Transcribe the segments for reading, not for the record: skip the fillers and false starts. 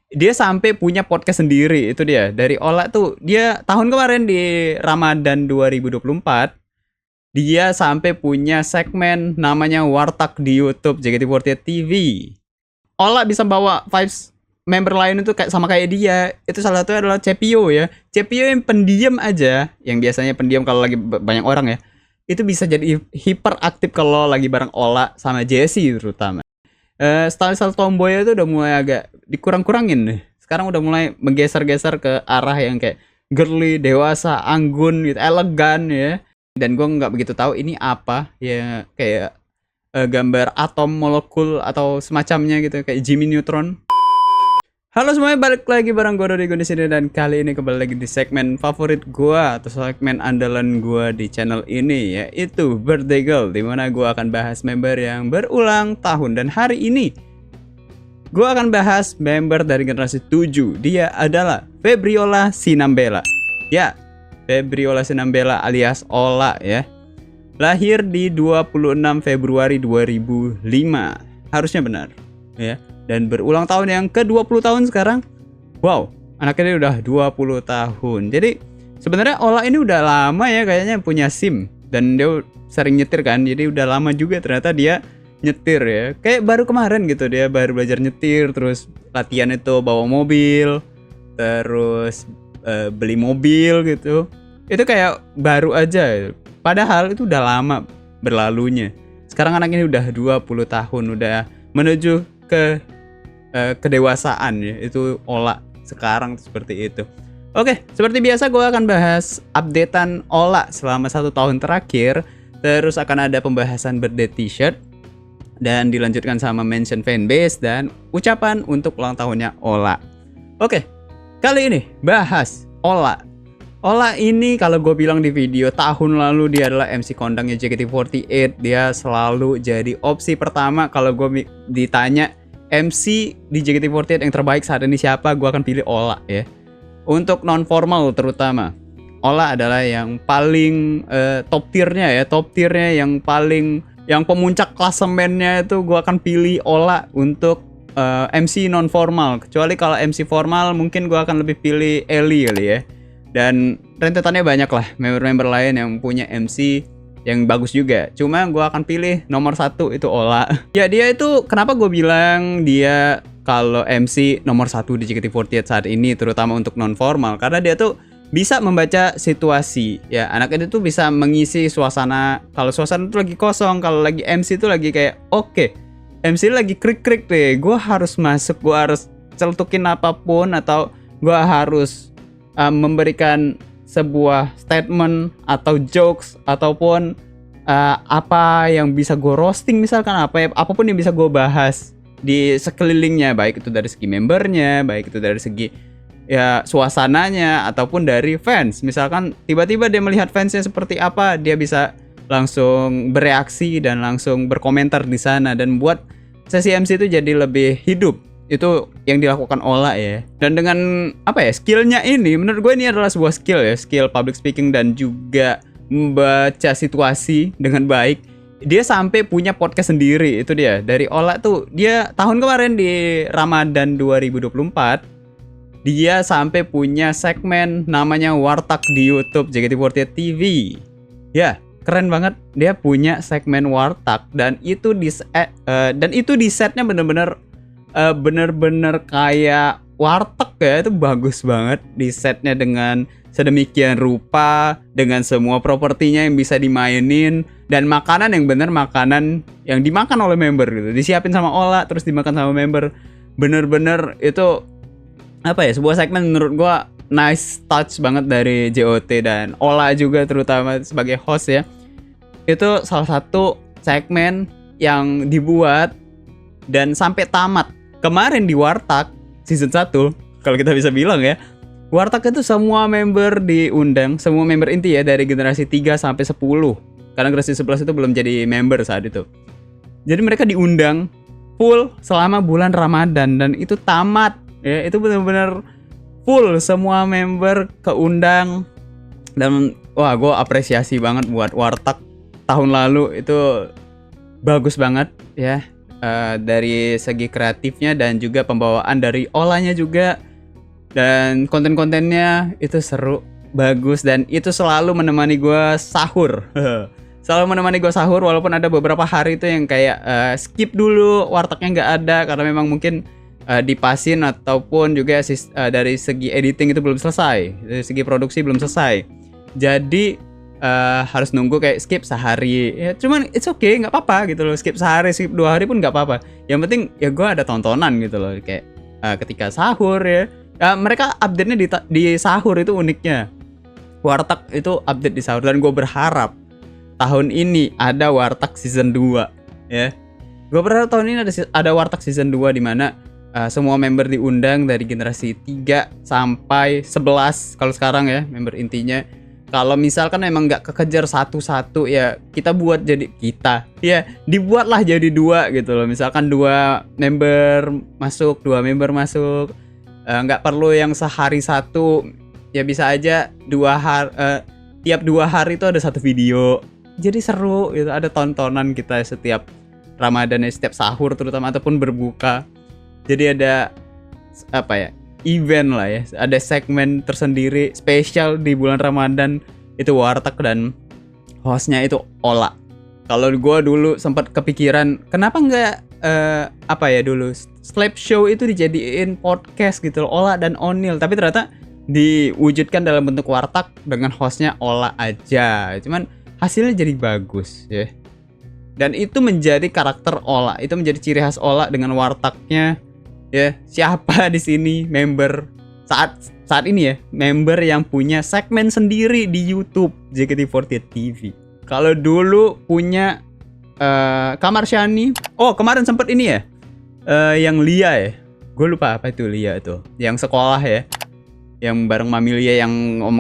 Dia sampai punya podcast sendiri, itu dia. Dari Ola tuh, dia tahun kemarin di Ramadan 2024, dia sampai punya segmen namanya Warteg di YouTube JKT48 TV. Ola bisa bawa vibes member lain itu kayak sama kayak dia. Itu salah satunya adalah Cepio ya. Cepio yang pendiam aja, yang biasanya pendiam kalau lagi banyak orang ya, itu bisa jadi hiperaktif kalau lagi bareng Ola sama Jessie terutama. Style-style tomboy itu udah mulai agak dikurang-kurangin deh. Sekarang udah mulai menggeser-geser ke arah yang kayak girly, dewasa, anggun gitu, elegan ya. Dan gue nggak begitu tahu ini apa ya, kayak gambar atom, molekul atau semacamnya gitu, kayak Jimmy Neutron. Halo semuanya, balik lagi bareng gue Dodi di sini, dan kali ini kembali lagi di segmen favorit gue atau segmen andalan gue di channel ini, yaitu Birthday Girl, dimana gue akan bahas member yang berulang tahun. Dan hari ini gue akan bahas member dari generasi 7. Dia adalah Febriola Sinambela. Ya, Febriola Sinambela alias Ola ya. Lahir di 26 Februari 2005. Harusnya benar ya. Dan berulang tahun yang ke-20 tahun sekarang. Wow, anaknya udah 20 tahun. Jadi sebenarnya Ola ini udah lama ya kayaknya punya SIM. Dan dia sering nyetir kan. Jadi udah lama juga ternyata dia nyetir ya. Kayak baru kemarin gitu, dia baru belajar nyetir. Terus latihan itu bawa mobil. Terus beli mobil gitu. Itu kayak baru aja. Padahal itu udah lama berlalunya. Sekarang anak ini udah 20 tahun. Udah menuju ke kedewasaan ya. Itu Ola sekarang seperti itu. Oke, seperti biasa gue akan bahas updatean Ola selama 1 tahun terakhir. Terus akan ada pembahasan birthday t-shirt, dan dilanjutkan sama mention fanbase dan ucapan untuk ulang tahunnya Ola. Oke, kali ini bahas Ola. Ola ini kalau gue bilang di video tahun lalu dia adalah MC kondangnya JKT48. Dia selalu jadi opsi pertama kalau gue ditanya MC di JKT48 yang terbaik saat ini siapa, gue akan pilih Ola ya. Untuk non formal terutama, Ola adalah yang paling top tiernya ya, yang paling, yang pemuncak klasemennya itu gue akan pilih Ola untuk MC non formal. Kecuali kalau MC formal mungkin gue akan lebih pilih Ellie kali ya. Dan rentetannya banyak lah member-member lain yang punya MC yang bagus juga. Cuma gue akan pilih nomor 1 itu Ola. Ya dia itu kenapa gue bilang dia kalau MC nomor 1 di JKT48 saat ini, terutama untuk non formal, karena dia tuh bisa membaca situasi ya. Anak itu tuh bisa mengisi suasana. Kalau suasana itu lagi kosong, kalau lagi MC itu lagi kayak oke, MC lagi krik-krik deh, gue harus masuk, gue harus celutukin apapun, atau gue harus memberikan sebuah statement atau jokes ataupun apa yang bisa gue roasting, misalkan apapun yang bisa gue bahas di sekelilingnya, baik itu dari segi membernya, baik itu dari segi ya suasananya, ataupun dari fans. Misalkan tiba-tiba dia melihat fansnya seperti apa, dia bisa langsung bereaksi dan langsung berkomentar di sana, dan buat sesi MC itu jadi lebih hidup. Itu yang dilakukan Ola ya. Dan dengan apa ya, skillnya ini, menurut gue ini adalah sebuah skill ya, skill public speaking dan juga membaca situasi dengan baik. Dia sampai punya podcast sendiri, itu dia. Dari Ola tuh, dia tahun kemarin di Ramadan 2024, dia sampai punya segmen namanya Warteg di YouTube JKT48 TV. Ya, keren banget. Dia punya segmen Warteg, dan itu di setnya bener-bener kayak warteg ya. Itu bagus banget di setnya dengan sedemikian rupa, dengan semua propertinya yang bisa dimainin, dan makanan yang bener makanan yang dimakan oleh member gitu, disiapin sama Ola terus dimakan sama member. Bener-bener itu apa ya, sebuah segmen menurut gua nice touch banget dari JOT dan Ola juga, terutama sebagai host ya. Itu salah satu segmen yang dibuat dan sampai tamat kemarin di Warteg season 1, kalau kita bisa bilang ya. Warteg itu semua member diundang, semua member inti ya, dari generasi 3 sampai 10. Karena generasi 11 itu belum jadi member saat itu. Jadi mereka diundang full selama bulan Ramadan, dan itu tamat ya. Itu benar-benar full, semua member keundang. Dan wah, gue apresiasi banget buat Warteg tahun lalu, itu bagus banget ya. dari segi kreatifnya dan juga pembawaan dari olahnya juga, dan konten-kontennya itu seru, bagus, dan itu selalu menemani gue sahur. Selalu menemani gue sahur, walaupun ada beberapa hari itu yang kayak skip dulu, wartegnya nggak ada karena memang mungkin dipasin ataupun juga dari segi editing itu belum selesai, dari segi produksi belum selesai. Jadi harus nunggu kayak skip sehari. Ya cuman it's okay, nggak apa-apa gitu loh. Skip sehari, skip 2 hari pun nggak apa-apa. Yang penting ya gue ada tontonan gitu loh. Kayak ketika sahur ya. Mereka update-nya di sahur, itu uniknya. Warteg itu update di sahur, dan gue berharap tahun ini ada Warteg season 2 ya. Gue berharap tahun ini ada Warteg season 2 di mana semua member diundang dari generasi 3 sampai 11 kalau sekarang ya, member intinya. Kalau misalkan memang nggak kekejar satu-satu ya, kita buat jadi dibuatlah jadi 2 gitu loh. Misalkan 2 member masuk, nggak perlu yang sehari satu ya, bisa aja tiap 2 hari itu ada satu video. Jadi seru gitu, ada tontonan kita setiap Ramadan ya, setiap sahur terutama ataupun berbuka. Jadi ada event lah ya, ada segmen tersendiri spesial di bulan Ramadan, itu Warteg, dan hostnya itu Ola. Kalau gue dulu sempat kepikiran kenapa nggak dulu slap show itu dijadiin podcast gitu loh, Ola dan Onil, tapi ternyata diwujudkan dalam bentuk Warteg dengan hostnya Ola aja. Cuman hasilnya jadi bagus ya. Dan itu menjadi karakter Ola, itu menjadi ciri khas Ola dengan wartegnya ya. Siapa di sini member saat ini ya, member yang punya segmen sendiri di YouTube JKT48 TV? Kalau dulu punya Kamar Shani, kemarin sempet ini ya, yang Lia ya, gue lupa apa itu Lia itu, yang sekolah ya, yang bareng Mamilia yang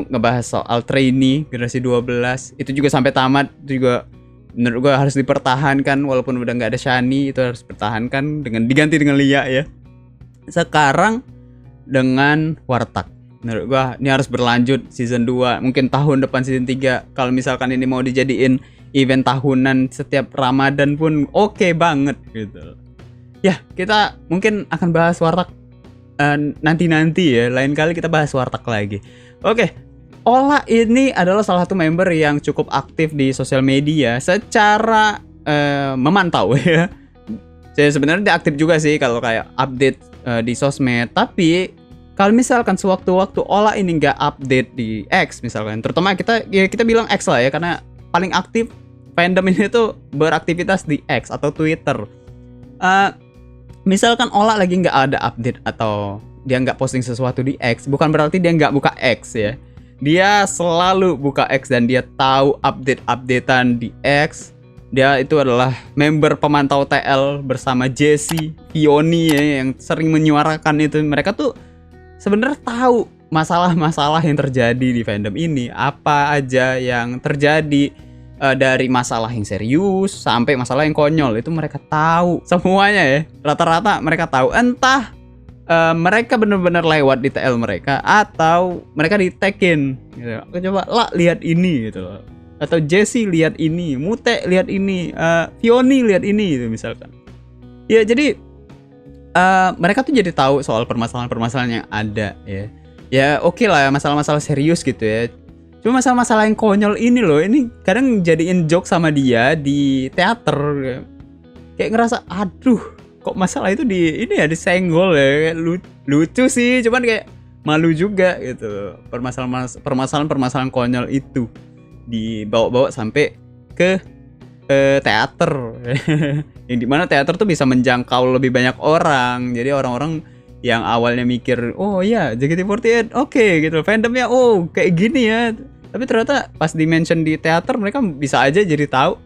ngebahas soal trainee generasi 12, itu juga sampai tamat, itu juga menurut gue harus dipertahankan, walaupun udah nggak ada Shani, itu harus dipertahankan dengan diganti dengan Lia ya. Sekarang dengan Warteg, menurut gue ini harus berlanjut season 2, mungkin tahun depan season 3. Kalau misalkan ini mau dijadiin event tahunan setiap Ramadan pun oke banget gitu. Ya, kita mungkin akan bahas Warteg nanti ya, lain kali kita bahas Warteg lagi. Oke, Ola ini adalah salah satu member yang cukup aktif di sosial media secara memantau ya. Saya sebenarnya dia aktif juga sih kalau kayak update di sosmed, tapi kalau misalkan sewaktu-waktu Ola ini nggak update di X misalkan, terutama kita bilang X lah ya, karena paling aktif fandom ini tuh beraktivitas di X atau Twitter. Misalkan Ola lagi nggak ada update atau dia nggak posting sesuatu di X, bukan berarti dia nggak buka X ya. Dia selalu buka X dan dia tahu update-updatean di X. Dia itu adalah member pemantau TL bersama Jessie, Fioni ya, yang sering menyuarakan itu. Mereka tuh sebenarnya tahu masalah-masalah yang terjadi di fandom ini, apa aja yang terjadi. Dari masalah yang serius sampai masalah yang konyol, itu mereka tahu semuanya ya. Rata-rata mereka tahu, entah mereka benar-benar lewat di TL mereka atau mereka di tag-in gitu. Coba lah lihat ini gitu loh, atau Jessie lihat ini, Mute lihat ini, Fioni lihat ini gitu misalkan. Ya jadi mereka tuh jadi tahu soal permasalahan-permasalahan yang ada ya. Ya oke lah, masalah-masalah serius gitu ya. Cuma masalah-masalah yang konyol ini loh, ini kadang jadiin joke sama dia di teater. Kayak ngerasa, aduh, kok masalah itu disenggol ya. Kayak lucu sih, cuman kayak malu juga gitu. Permasalahan-permasalahan konyol itu dibawa-bawa sampai ke teater. Yang dimana teater tuh bisa menjangkau lebih banyak orang. Jadi orang-orang yang awalnya mikir, oh ya JKT48 oke gitu, fandomnya kayak gini ya, tapi ternyata pas di-mention di teater mereka bisa aja jadi tahu,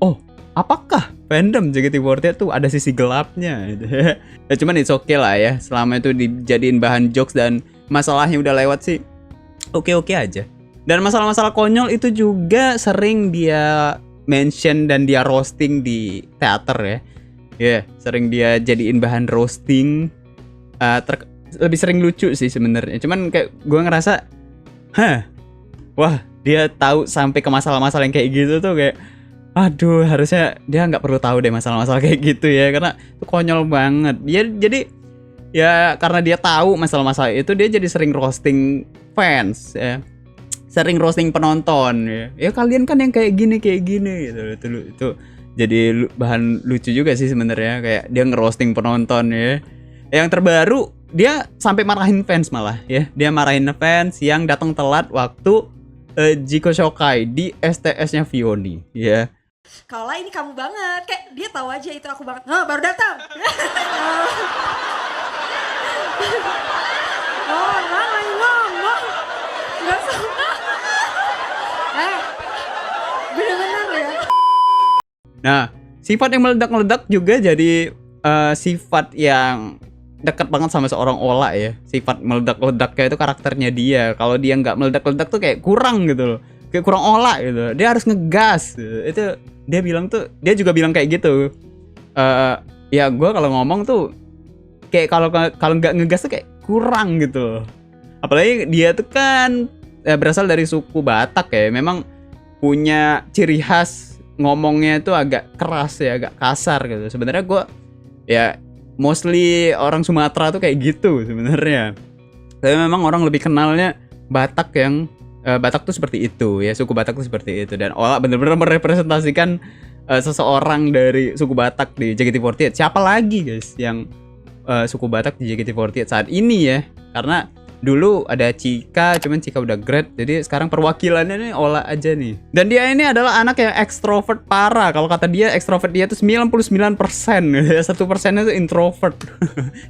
oh apakah fandom JKT48 tuh ada sisi gelapnya gitu. Ya cuman it's okay lah ya, selama itu dijadiin bahan jokes dan masalahnya udah lewat sih oke-oke aja. Dan masalah-masalah konyol itu juga sering dia mention dan dia roasting di teater ya. Sering dia jadiin bahan roasting. Lebih sering lucu sih sebenarnya. Cuman kayak gue ngerasa, wah dia tahu sampai ke masalah-masalah yang kayak gitu tuh, kayak Aduh, harusnya dia nggak perlu tahu deh masalah-masalah kayak gitu ya, karena itu konyol banget. Dia jadi ya karena dia tahu masalah-masalah itu, dia jadi sering roasting fans ya, sering roasting penonton ya. Ya kalian kan yang kayak gini gitu. Itu jadi bahan lucu juga sih sebenarnya, kayak dia ngerosting penonton ya. Yang terbaru dia sampai marahin fans malah ya. Dia marahin fans yang datang telat waktu Jiko Shokai di STS-nya Vioni ya. Kalau ini kamu banget, kayak dia tahu aja itu aku banget. Oh, baru datang. Oh, orang lagi ngomong. Gak suka. Bener-bener ya. Nah, sifat yang meledak-meledak juga jadi sifat yang dekat banget sama seorang Ola ya. Sifat meledak-meledaknya itu karakternya dia. Kalau dia nggak meledak-meledak tuh kayak kurang gitu loh. Kayak kurang Ola gitu. Dia harus ngegas gitu. Itu dia bilang tuh, dia juga bilang kayak gitu. Ya gue kalau ngomong tuh kayak kalau nggak ngegas tuh kayak kurang gitu loh. Apalagi dia tuh kan berasal dari suku Batak ya. Memang punya ciri khas ngomongnya itu agak keras ya, agak kasar gitu. Sebenarnya gue ya mostly orang Sumatera tuh kayak gitu sebenarnya. Tapi memang orang lebih kenalnya Batak yang Batak tuh seperti itu ya, suku Batak tuh seperti itu. Dan Ola bener-bener merepresentasikan seseorang dari suku Batak di JKT48. Siapa lagi guys yang suku Batak di JKT48 saat ini ya? Karena dulu ada Cika, cuman Cika udah grad, jadi sekarang perwakilannya nih Ola aja nih. Dan dia ini adalah anak yang ekstrovert parah. Kalau kata dia, ekstrovert dia tuh 99%. 1% itu introvert.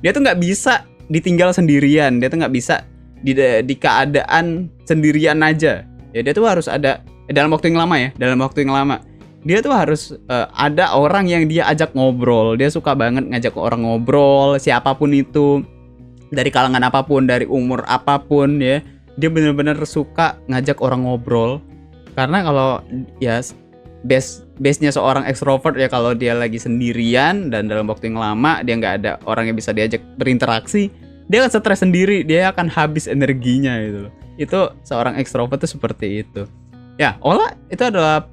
Dia tuh nggak bisa ditinggal sendirian. Dia tuh nggak bisa di keadaan sendirian aja. Ya dia tuh harus ada dalam waktu yang lama ya, dalam waktu yang lama. Dia tuh harus ada orang yang dia ajak ngobrol. Dia suka banget ngajak orang ngobrol, siapapun itu, dari kalangan apapun, dari umur apapun ya. Dia bener-bener suka ngajak orang ngobrol. Karena kalau ya base-nya seorang ekstrovert ya, kalau dia lagi sendirian dan dalam waktu yang lama dia nggak ada orang yang bisa diajak berinteraksi, dia akan stres sendiri, dia akan habis energinya gitu loh. Itu seorang ekstrovert tuh seperti itu. Ya, Ola itu adalah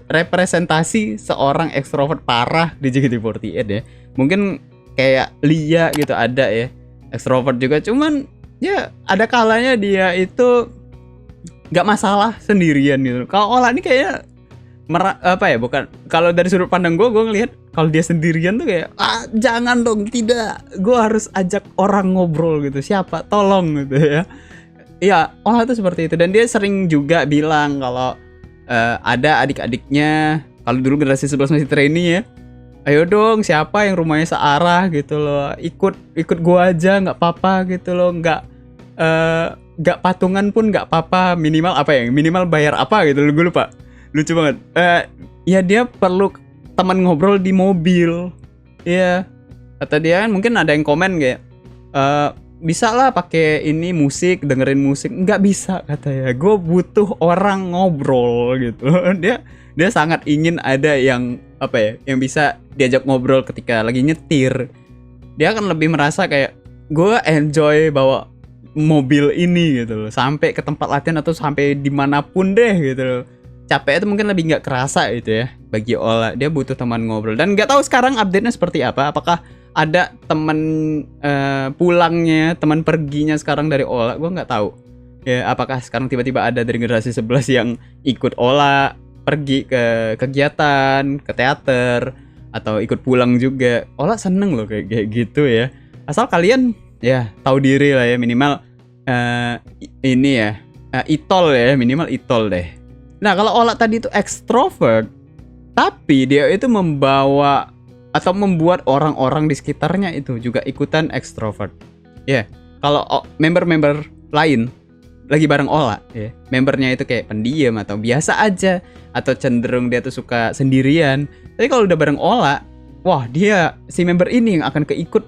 representasi seorang ekstrovert parah di JKT48 ya. Mungkin kayak Lia gitu ada ya, ekstrovert juga, cuman ya ada kalanya dia itu nggak masalah sendirian gitu. Kalau Ola ini kayaknya bukan, kalau dari sudut pandang gue ngelihat kalau dia sendirian tuh kayak jangan dong, tidak, gue harus ajak orang ngobrol gitu, siapa, tolong gitu ya. Iya, Ola tuh seperti itu. Dan dia sering juga bilang kalau ada adik-adiknya, kalau dulu generasi 11 masih trainee ya, ayo dong, siapa yang rumahnya searah gitu loh, ikut gua aja, nggak apa-apa gitu loh, nggak patungan pun nggak apa-apa, minimal bayar apa gitu loh, gue lupa, lucu banget. Ya dia perlu teman ngobrol di mobil, ya kata dia kan. Mungkin ada yang komen kayak bisa lah pakai ini musik, dengerin musik. Nggak bisa katanya, gue butuh orang ngobrol gitu. Dia sangat ingin ada yang yang bisa diajak ngobrol ketika lagi nyetir. Dia akan lebih merasa kayak gue enjoy bawa mobil ini gitu loh, sampai ke tempat latihan atau sampai dimanapun deh gitu loh. Capek itu mungkin lebih nggak kerasa itu ya bagi Ola. Dia butuh teman ngobrol. Dan nggak tahu sekarang update-nya seperti apa. Apakah ada teman pulangnya, teman perginya sekarang dari Ola? Gue nggak tahu ya. Apakah sekarang tiba-tiba ada dari generasi 11 yang ikut Ola pergi ke kegiatan, ke teater, atau ikut pulang juga? Ola seneng loh kayak gitu ya. Asal kalian ya tahu diri lah ya, minimal ini ya, itol ya, minimal itol deh. Nah, kalau Ola tadi itu ekstrovert, tapi dia itu membawa atau membuat orang-orang di sekitarnya itu juga ikutan ekstrovert. Ya, kalau member-member lain lagi bareng Ola, ya, membernya itu kayak pendiam atau biasa aja, atau cenderung dia tuh suka sendirian. Tapi kalau udah bareng Ola, wah, dia si member ini yang akan keikut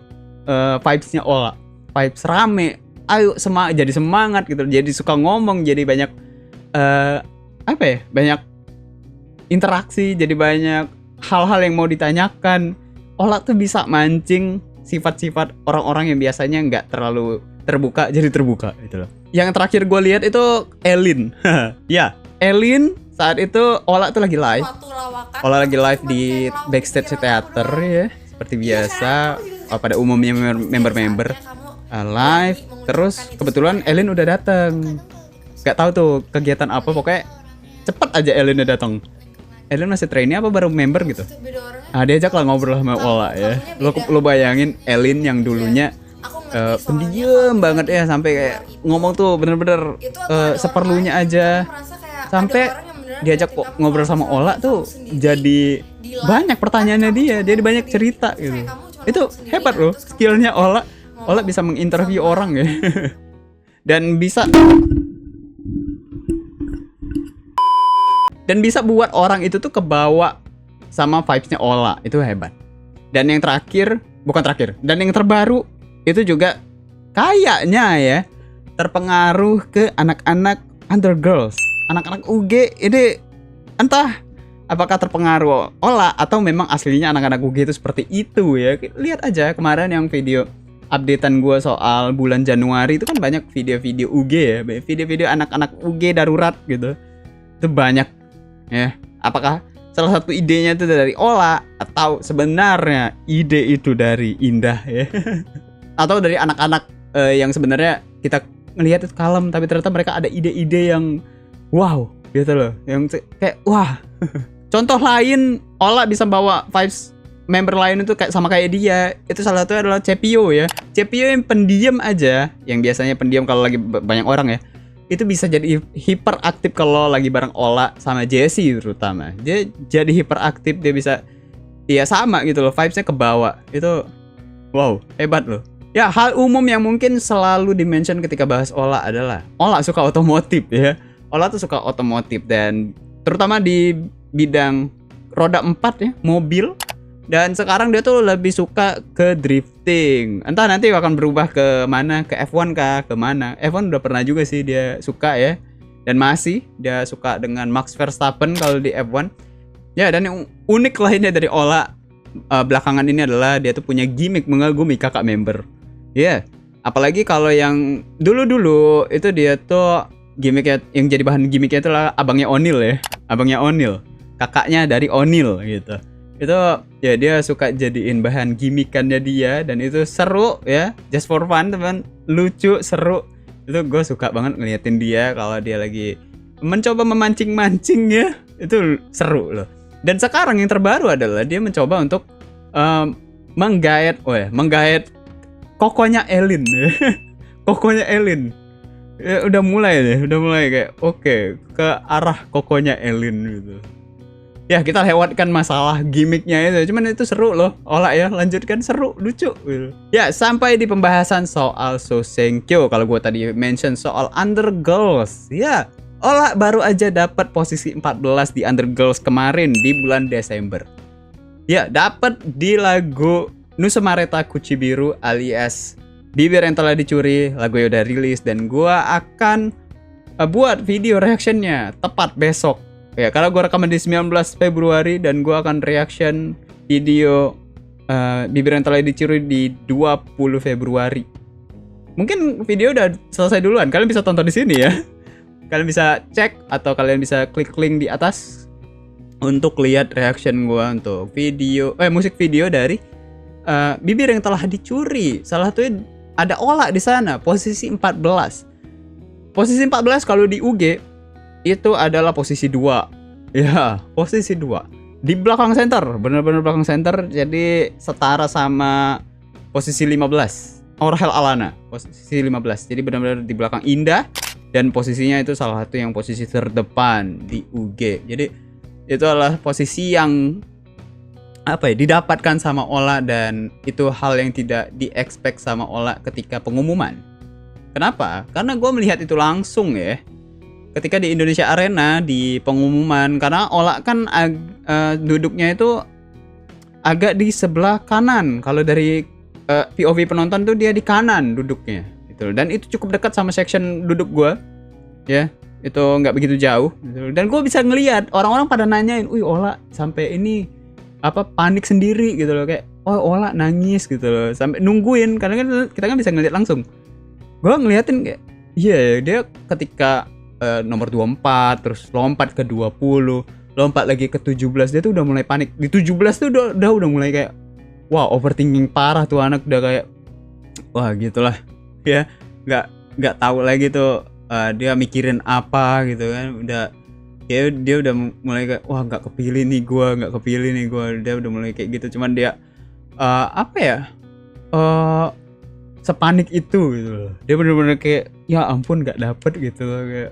vibes-nya Ola. Vibes rame, ayo jadi semangat gitu, jadi suka ngomong, jadi banyak banyak interaksi, jadi banyak hal-hal yang mau ditanyakan. Ola tuh bisa mancing sifat-sifat orang-orang yang biasanya nggak terlalu terbuka jadi terbuka gitu loh. Yang terakhir gue lihat itu Elin. Ya, Elin Saat itu Ola tuh lagi live. Suatu lawakan. Ola lagi live cuma di kayak lauk backstage pikiran teater aku doang. ya, seperti Iya biasa. kan? Aku juga kayak, Pada umumnya member-member saatnya kamu live. berani Terus mengungkapkan itu kebetulan semua. Elin udah dateng. Gak tahu tuh kegiatan apa, pokoknya cepet aja Elin udah datang. Elin masih trainee apa baru member gitu. Itu beda orangnya. Ah, diajak lah ngobrol sama Ola ya. Lo bayangin Elin yang dulunya Aku ngerti soalnya pendiam kalau banget ya, sampai kayak ngomong tuh bener-bener itu aku ada seperlunya orang lain, aja. kamu merasa kayak Sampai ada orang yang beneran diajak ngeliatin kamu ngobrol kalau sama misalnya Ola kamu tuh sendiri jadi di live, banyak pertanyaannya kamu dia. cuma Dia banyak sendiri, cerita terus gitu. kayak kamu cuma Itu sendiri, hebat loh terus kamu skillnya Ola. ngomong Ola bisa menginterview sama- orang ya. Dan bisa buat orang itu tuh kebawa sama vibes-nya Ola. Itu hebat. Dan yang terakhir, bukan terakhir, dan yang terbaru itu juga kayaknya ya terpengaruh ke anak-anak undergirls, anak-anak UG. Ini entah apakah terpengaruh Ola atau memang aslinya anak-anak UG itu seperti itu ya. Lihat aja kemarin yang video updatean gue soal bulan Januari itu kan banyak video-video UG ya, video-video anak-anak UG darurat gitu. Itu banyak ya. Apakah salah satu idenya itu dari Ola atau sebenarnya ide itu dari Indah ya? Atau dari anak-anak yang sebenarnya kita ngelihat itu kalem tapi ternyata mereka ada ide-ide yang wow gitu loh, yang kayak wah. Contoh lain, Ola bisa bawa vibes member lain itu kayak sama kayak dia. Itu salah satunya adalah Cepio ya. Cepio yang pendiam aja, yang biasanya pendiam kalau lagi banyak orang ya, itu bisa jadi hiperaktif kalau lagi bareng Ola sama Jessie terutama. Dia jadi hiperaktif, dia bisa ya sama gitu loh, vibesnya ke bawah. Itu wow, hebat loh. Ya, hal umum yang mungkin selalu dimention ketika bahas Ola adalah Ola suka otomotif ya. Ola tuh suka otomotif dan terutama di bidang roda 4 ya, mobil. Dan sekarang dia tuh lebih suka ke drifting. Entah nanti akan berubah ke mana, ke F1 kah, ke mana. F1 udah pernah juga sih dia suka ya. Dan masih dia suka dengan Max Verstappen kalau di F1. Ya, dan yang unik lainnya dari Ola belakangan ini adalah dia tuh punya gimmick mengagumi kakak member. Ya, apalagi kalau yang dulu-dulu itu dia tuh gimmicknya, yang jadi bahan gimmicknya itu lah abangnya O'Neal ya. Abangnya O'Neal, kakaknya dari O'Neal gitu. Itu ya dia suka jadiin bahan gimmickannya dia, dan itu seru ya, just for fun teman, lucu, seru. Itu gue suka banget ngeliatin dia kalau dia lagi mencoba memancing-mancing ya, itu seru loh. Dan sekarang yang terbaru adalah dia mencoba untuk menggait kokonya Elin. Kokonya Elin. Ya, udah mulai kayak oke, ke arah kokonya Elin gitu. Ya, kita lewatkan masalah gimmicknya itu. Cuman itu seru loh. Ola ya, lanjutkan, seru, lucu gitu. Ya, sampai di pembahasan soal Sosenkyo. Kalau gue tadi mention soal Undergirls. Ya, Ola baru aja dapat posisi 14 di Undergirls kemarin di bulan Desember. Ya, dapat di lagu Nusemareta Kuchibiru alias Bibir yang telah dicuri. Lagu udah rilis dan gua akan buat video reactionnya tepat besok. Ya, karena gua rekaman di 19 Februari dan gua akan reaction video Bibir yang telah dicuri di 20 Februari. Mungkin video udah selesai duluan. Kalian bisa tonton di sini ya. Kalian bisa cek atau kalian bisa klik link di atas untuk lihat reaction gua untuk video musik video dari Bibir yang telah dicuri. Salah satunya ada Ola di sana, posisi 14. Posisi 14 kalau di UG itu adalah posisi 2. Ya, posisi 2. Di belakang center, benar-benar belakang center, jadi setara sama posisi 15. Aurel Alana, posisi 15. Jadi benar-benar di belakang Indah, dan posisinya itu salah satu yang posisi terdepan di UG. Jadi itu adalah posisi yang didapatkan sama Ola, dan itu hal yang tidak di-expect sama Ola ketika pengumuman. Kenapa? Karena gue melihat itu langsung ya ketika di Indonesia Arena di pengumuman, karena Ola kan duduknya itu agak di sebelah kanan. Kalau dari POV penonton tuh dia di kanan duduknya gitu. Dan itu cukup dekat sama section duduk gue ya, itu nggak begitu jauh gitu. Dan gue bisa ngelihat orang-orang pada nanyain, "Wih, Ola sampai ini panik sendiri gitu loh, kayak oh Ola nangis gitu loh," sampai nungguin, karena kan kita kan bisa ngeliat langsung. Gue ngeliatin kayak iya, dia ketika nomor 24, terus lompat ke 20, lompat lagi ke 17. Dia tuh udah mulai panik. Di 17 tuh udah mulai kayak wah, overthinking parah tuh anak, udah kayak wah gitulah. Ya, nggak tahu lagi tuh dia mikirin apa gitu kan. Dia udah mulai kayak wah nggak kepilih nih gue. Dia udah mulai kayak gitu. Cuman dia apa ya? Sepanik itu gitu loh. Dia bener-bener kayak ya ampun nggak dapet gitu loh, kayak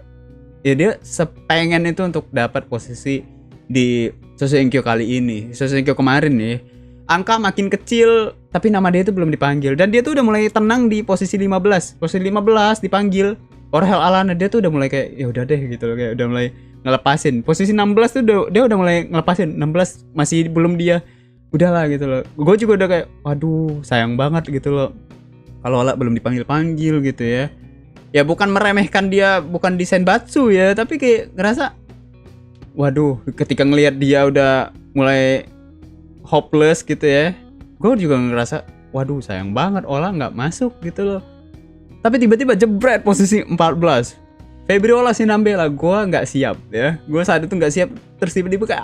ya dia sepengen itu untuk dapat posisi di Sosenkyo kali ini. Sosenkyo kemarin nih angka makin kecil tapi nama dia itu belum dipanggil, dan dia tuh udah mulai tenang di posisi 15 dipanggil Orhel Alana. Dia tuh udah mulai kayak ya udah deh gitu loh, kayak udah mulai ngelepasin. Posisi 16 tuh dia udah mulai ngelepasin. 16 masih belum dia, udahlah gitu loh. Gue juga udah kayak waduh sayang banget gitu loh kalau Ola belum dipanggil gitu ya. Ya bukan meremehkan dia, bukan di Senbatsu ya, tapi kayak ngerasa waduh ketika ngelihat dia udah mulai hopeless gitu ya, gue juga ngerasa waduh sayang banget Ola nggak masuk gitu loh. Tapi tiba-tiba jebret posisi 14 Febiola Sinambela. Gue nggak siap ya, gue saat itu nggak siap. Terus tiba-tiba kayak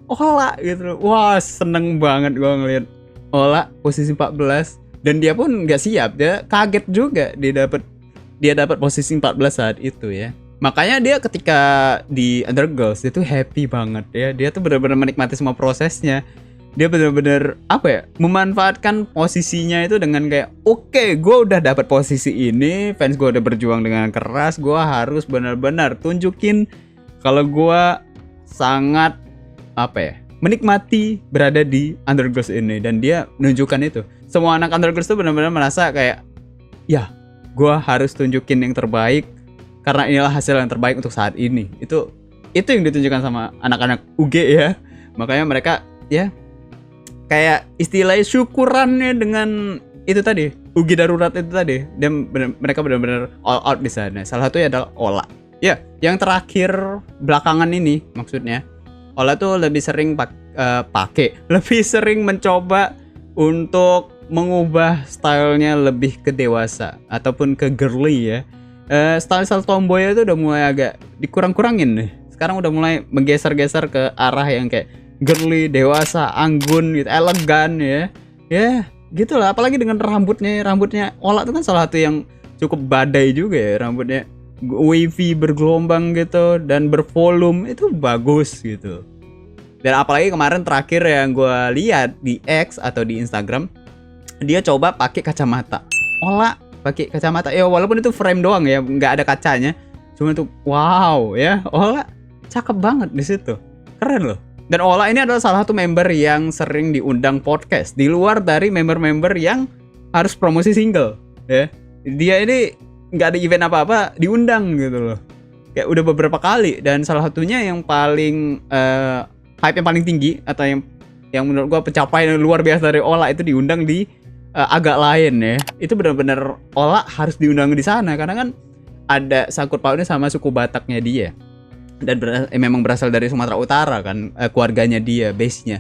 Ola gitu loh. Wah seneng banget gue ngeliat Ola posisi 14, dan dia pun nggak siap. Dia kaget juga dia dapat posisi 14 saat itu ya. Makanya dia ketika di Undergirls dia tuh happy banget ya. Dia tuh benar-benar menikmati semua prosesnya. Dia benar-benar apa ya, memanfaatkan posisinya itu dengan kayak oke, gue udah dapat posisi ini, fans gue udah berjuang dengan keras, gue harus benar-benar tunjukin kalau gue sangat apa ya, menikmati berada di Undergirls ini. Dan dia menunjukkan itu. Semua anak Undergirls tuh benar-benar merasa kayak ya gue harus tunjukin yang terbaik karena inilah hasil yang terbaik untuk saat ini. Itu yang ditunjukkan sama anak-anak UG ya. Makanya mereka ya kayak istilahnya syukurannya dengan itu tadi, UG darurat itu tadi. Dan mereka benar-benar all out di sana. Salah satunya adalah Ola. Ya, yang terakhir belakangan ini maksudnya Ola tuh lebih sering lebih sering mencoba untuk mengubah stylenya lebih ke dewasa ataupun ke girly ya. Style tomboy itu udah mulai agak dikurang-kurangin nih. Sekarang udah mulai menggeser-geser ke arah yang kayak girly, dewasa, anggun gitu, elegan ya. Ya, gitulah. Apalagi dengan rambutnya Ola tuh kan salah satu yang cukup badai juga ya. Rambutnya wavy, bergelombang gitu dan bervolume, itu bagus gitu. Dan apalagi kemarin terakhir yang gue lihat di X atau di Instagram, dia coba pakai kacamata. Ola pakai kacamata. Ya walaupun itu frame doang ya, nggak ada kacanya. Cuma itu wow ya, Ola cakep banget di situ. Keren loh. Dan Ola ini adalah salah satu member yang sering diundang podcast di luar dari member-member yang harus promosi single ya. Dia ini nggak ada event apa-apa diundang gitu loh. Kayak udah beberapa kali, dan salah satunya yang paling hype yang paling tinggi atau yang menurut gua pencapaian yang luar biasa dari Ola itu diundang di agak lain ya. Itu benar-benar Ola harus diundang di sana karena kan ada sangkut pautnya sama suku Bataknya dia. Dan memang berasal dari Sumatera Utara kan, keluarganya dia, base-nya.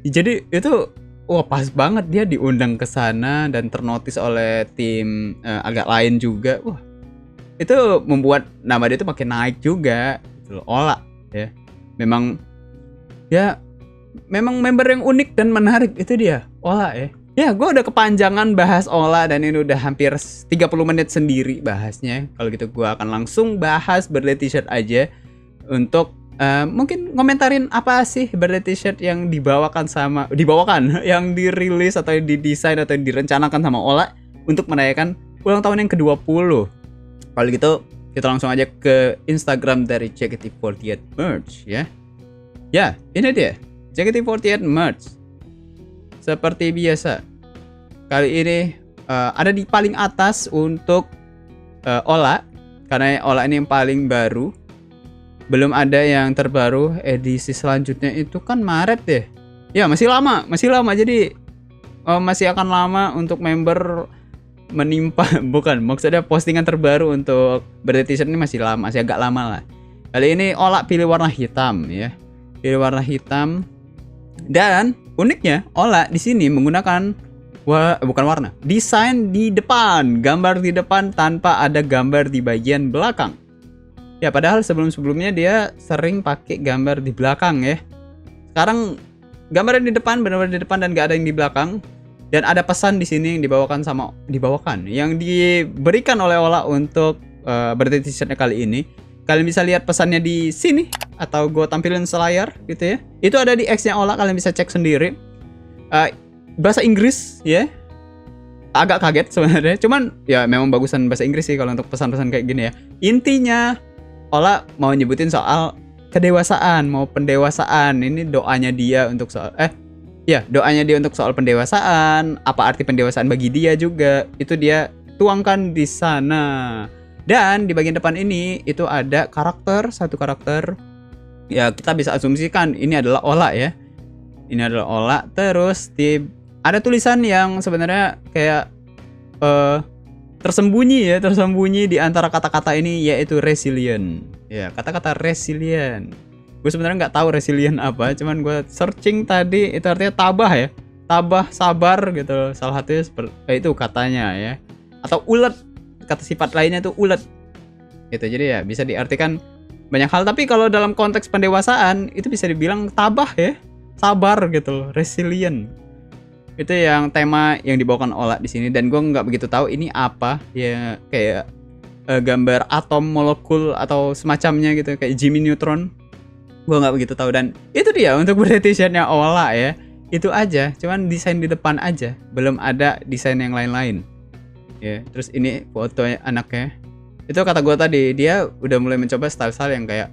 Jadi itu wah pas banget dia diundang ke sana dan ternotis oleh tim agak lain juga. Wah, itu membuat nama dia tuh makin naik juga gitu loh, Ola ya. Memang member yang unik dan menarik, itu dia Ola ya. Ya, gue udah kepanjangan bahas Ola dan ini udah hampir 30 menit sendiri bahasnya. Kalau gitu gue akan langsung bahas Birthday T-shirt aja. Untuk mungkin komentarin apa sih Birthday T-shirt yang dibawakan yang dirilis atau didesain atau direncanakan sama Ola untuk merayakan ulang tahun yang ke-20. Kalau gitu kita langsung aja ke Instagram dari JKT48 Merch ya. Ya, ini dia JKT48 Merch. Seperti biasa, kali ini ada di paling atas untuk Ola, karena Ola ini yang paling baru. Belum ada yang terbaru. Edisi selanjutnya itu kan Maret deh. Ya masih lama. Jadi masih akan lama untuk member menimpa. Bukan, maksudnya postingan terbaru untuk Birthday T-shirt ini masih agak lama lah. Kali ini Ola pilih warna hitam ya. Pilih warna hitam. Dan uniknya Ola di sini menggunakan desain di depan, gambar di depan tanpa ada gambar di bagian belakang. Ya padahal sebelum-sebelumnya dia sering pakai gambar di belakang ya. Sekarang gambarnya di depan, benar-benar di depan dan gak ada yang di belakang. Dan ada pesan di sini yang yang diberikan oleh Ola untuk birthday t-shirtnya kali ini. Kalian bisa lihat pesannya di sini atau gue tampilin selayar gitu ya. Itu ada di X-nya Ola, kalian bisa cek sendiri. Bahasa Inggris ya. Agak kaget sebenarnya, cuman ya memang bagusan bahasa Inggris sih kalau untuk pesan-pesan kayak gini ya. Intinya Ola mau nyebutin soal kedewasaan, mau pendewasaan. Ini doanya dia untuk soal doanya dia untuk soal pendewasaan, apa arti pendewasaan bagi dia juga. Itu dia tuangkan di sana. Dan di bagian depan ini itu ada satu karakter. Ya, kita bisa asumsikan ini adalah Ola ya. Ini adalah Ola. Terus ada tulisan yang sebenarnya kayak tersembunyi di antara kata-kata ini, yaitu resilient. Ya, kata-kata resilient. Gue sebenarnya nggak tahu resilient apa, cuman gue searching tadi itu artinya tabah ya. Tabah, sabar gitu. Salah satunya itu katanya ya. Atau ulet. Kata sifat lainnya itu ulet. Gitu. Jadi ya bisa diartikan banyak hal, tapi kalau dalam konteks pendewasaan itu bisa dibilang tabah ya. Sabar gitu loh, resilient. Itu yang tema yang dibawakan Ola di sini, dan gue nggak begitu tahu ini apa ya, kayak gambar atom, molekul atau semacamnya gitu, kayak Jimmy Neutron. Gue nggak begitu tahu. Dan itu dia untuk birthday t-shirtnya Ola ya. Itu aja, cuman desain di depan aja, belum ada desain yang lain-lain ya. Terus ini fotonya anaknya. Itu kata gue tadi, dia udah mulai mencoba style-style yang kayak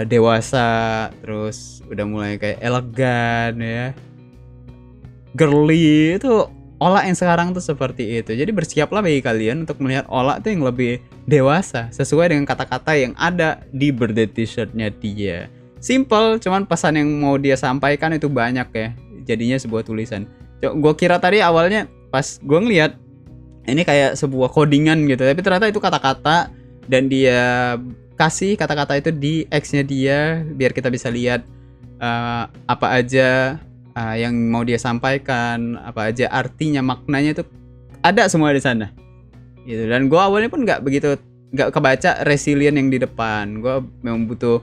dewasa, terus udah mulai kayak elegan ya, girly. Itu Ola yang sekarang tuh seperti itu. Jadi bersiaplah bagi kalian untuk melihat Ola tuh yang lebih dewasa sesuai dengan kata-kata yang ada di birthday t-shirtnya dia. Simple, cuman pesan yang mau dia sampaikan itu banyak ya. Jadinya sebuah tulisan. Gue kira tadi awalnya pas gue ngeliat ini kayak sebuah codingan gitu, tapi ternyata itu kata-kata, dan dia kasih kata-kata itu di X-nya dia biar kita bisa lihat apa aja yang mau dia sampaikan, apa aja artinya, maknanya itu ada semua di sana gitu. Dan gue awalnya pun nggak kebaca resilient yang di depan. Gue memang butuh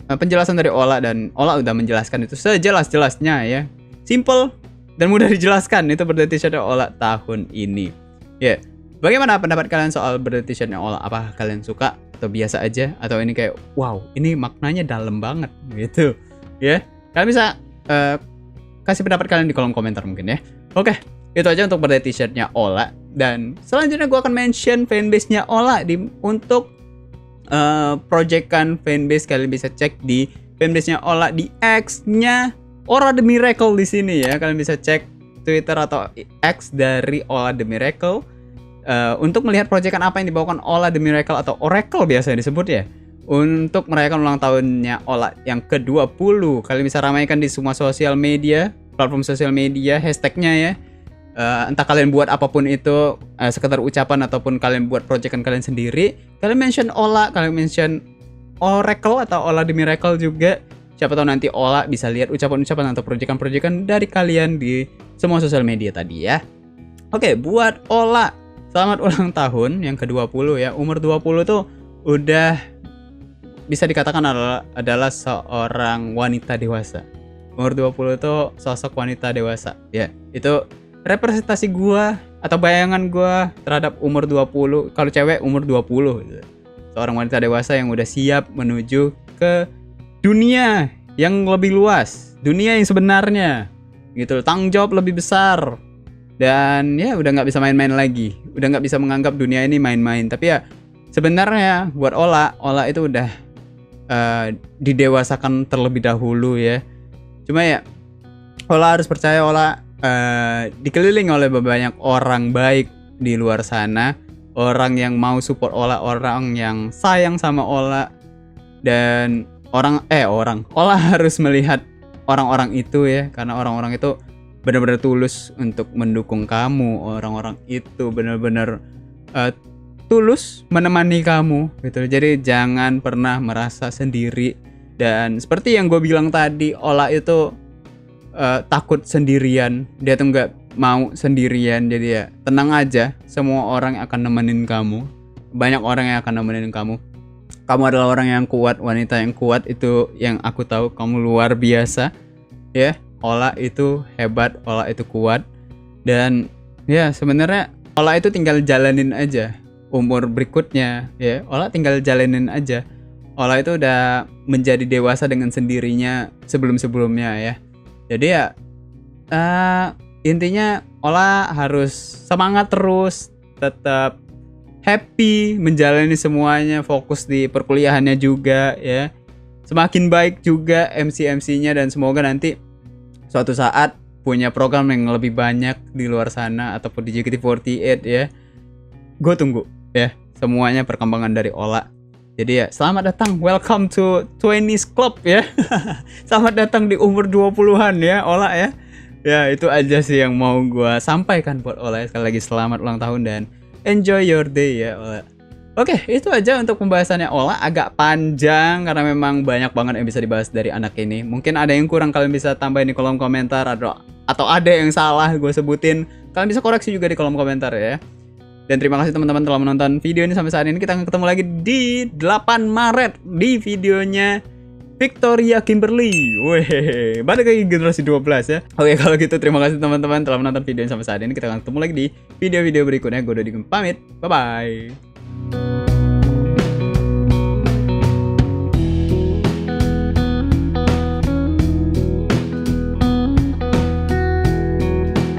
penjelasan dari Ola, dan Ola udah menjelaskan itu sejelas-jelasnya ya. Simple dan mudah dijelaskan. Itu birthday t-shirtnya Ola tahun ini ya. Bagaimana pendapat kalian soal birthday t-shirtnya Ola? Apa kalian suka atau biasa aja, atau ini kayak wow, ini maknanya dalam banget gitu ya? Kalian bisa kasih pendapat kalian di kolom komentar mungkin ya. Oke, itu aja untuk birthday t-shirtnya Ola. Dan selanjutnya gue akan mention fanbase-nya Ola untuk projectkan fanbase. Kalian bisa cek di fanbase-nya Ola di X-nya Ola The Miracle di sini ya. Kalian bisa cek Twitter atau X dari Ola The Miracle untuk melihat proyekan apa yang dibawakan Ola The Miracle atau Oracle biasanya disebut ya, untuk merayakan ulang tahunnya Ola yang ke-20. Kalian bisa ramaikan di semua sosial media, platform sosial media, hashtagnya ya. Entah kalian buat apapun itu, sekedar ucapan ataupun kalian buat proyekan kalian sendiri, kalian mention Ola, kalian mention Oracle atau Ola The Miracle juga. Siapa tahu nanti Ola bisa lihat ucapan-ucapan atau proyekan-proyekan dari kalian di semua sosial media tadi ya. Oke, buat Ola, selamat ulang tahun yang ke-20 ya. Umur 20 tuh udah bisa dikatakan adalah seorang wanita dewasa. Umur 20 tuh sosok wanita dewasa ya. Itu representasi gua atau bayangan gua terhadap umur 20. Kalau cewek umur 20 gitu. Seorang wanita dewasa yang udah siap menuju ke dunia yang lebih luas, dunia yang sebenarnya gitu. Tanggung jawab lebih besar. Dan ya udah nggak bisa main-main lagi, udah nggak bisa menganggap dunia ini main-main. Tapi ya sebenarnya buat Ola itu udah didewasakan terlebih dahulu ya. Cuma ya Ola harus percaya, Ola dikelilingi oleh banyak orang baik di luar sana, orang yang mau support Ola, orang yang sayang sama Ola. Dan Ola harus melihat orang-orang itu ya, karena orang-orang itu benar-benar tulus untuk mendukung kamu. Orang-orang itu benar-benar tulus menemani kamu gitu. Jadi jangan pernah merasa sendiri. Dan seperti yang gue bilang tadi, Ola itu takut sendirian. Dia tuh nggak mau sendirian. Jadi ya tenang aja, semua orang akan nemenin kamu. banyak orang yang akan nemenin kamu. Kamu adalah orang yang kuat, wanita yang kuat, itu yang aku tahu. Kamu luar biasa ya. Ola itu hebat, Ola itu kuat. Dan ya sebenarnya Ola itu tinggal jalanin aja umur berikutnya ya. Ola tinggal jalanin aja. Ola itu udah menjadi dewasa dengan sendirinya sebelum-sebelumnya ya. Jadi ya intinya Ola harus semangat terus, tetap happy menjalani semuanya, fokus di perkuliahannya juga ya. Semakin baik juga MC-MC-nya, dan semoga nanti suatu saat punya program yang lebih banyak di luar sana ataupun di JKT48 ya. Gue tunggu ya semuanya perkembangan dari Ola. Jadi ya selamat datang, welcome to 20s Club ya. Selamat datang di umur 20-an ya Ola ya. Ya itu aja sih yang mau gue sampaikan buat Ola. Sekali lagi selamat ulang tahun dan enjoy your day ya Ola. Oke, itu aja untuk pembahasannya Ola. Agak panjang karena memang banyak banget yang bisa dibahas dari anak ini. Mungkin ada yang kurang, kalian bisa tambahin di kolom komentar, atau ada yang salah gue sebutin, kalian bisa koreksi juga di kolom komentar ya. Dan terima kasih teman-teman telah menonton video ini sampai saat ini. Kita akan ketemu lagi di 8 Maret di videonya Victoria Kimberly. Weh, balik lagi generasi 12 ya. Oke, kalau gitu terima kasih teman-teman telah menonton video ini sampai saat ini. Kita akan ketemu lagi di video-video berikutnya. Gue udah pamit. Bye-bye.